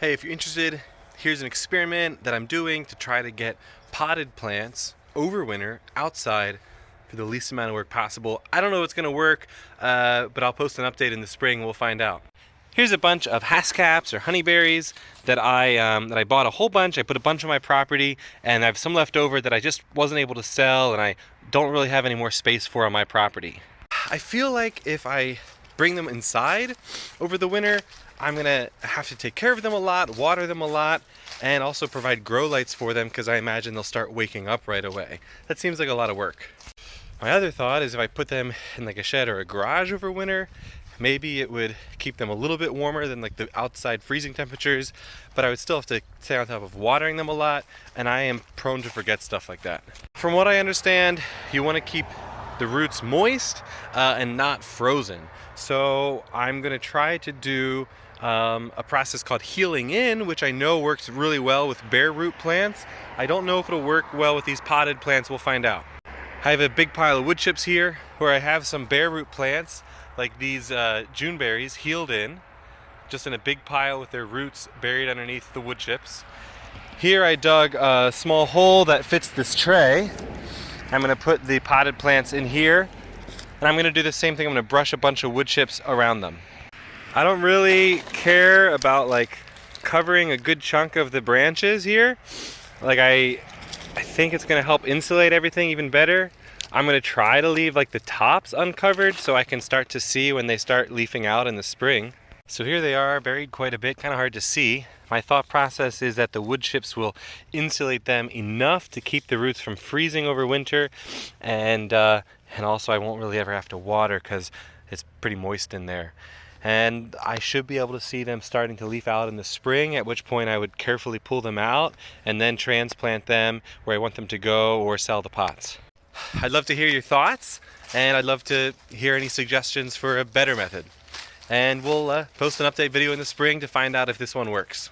Hey, if you're interested, here's an experiment that I'm doing to try to get potted plants over winter outside for the least amount of work possible. I don't know if it's going to work, but I'll post an update in the spring. We'll find out. Here's a bunch of haskellapes or honeyberries that I bought a whole bunch. I put a bunch on my property, and I have some left over that I just wasn't able to sell, and I don't really have any more space for on my property. I feel like if I bring them inside over the winter, I'm gonna have to take care of them a lot, water them a lot, and also provide grow lights for them because I imagine they'll start waking up right away. That seems like a lot of work. My other thought is if I put them in like a shed or a garage over winter, maybe it would keep them a little bit warmer than like the outside freezing temperatures, but I would still have to stay on top of watering them a lot, and I am prone to forget stuff like that. From what I understand, you want to keep the roots moist and not frozen. So I'm gonna try to do a process called healing in, which I know works really well with bare root plants. I don't know if it'll work well with these potted plants. We'll find out. I have a big pile of wood chips here where I have some bare root plants like these June berries healed in, just in a big pile with their roots buried underneath the wood chips. Here I dug a small hole that fits this tray. I'm going to put the potted plants in here, and I'm going to do the same thing. I'm going to brush a bunch of wood chips around them. I don't really care about like covering a good chunk of the branches here. Like I think it's going to help insulate everything even better. I'm going to try to leave like the tops uncovered so I can start to see when they start leafing out in the spring. So here they are, buried quite a bit, kind of hard to see. My thought process is that the wood chips will insulate them enough to keep the roots from freezing over winter, and also I won't really ever have to water because it's pretty moist in there. And I should be able to see them starting to leaf out in the spring, at which point I would carefully pull them out and then transplant them where I want them to go or sell the pots. I'd love to hear your thoughts, and I'd love to hear any suggestions for a better method. And we'll post an update video in the spring to find out if this one works.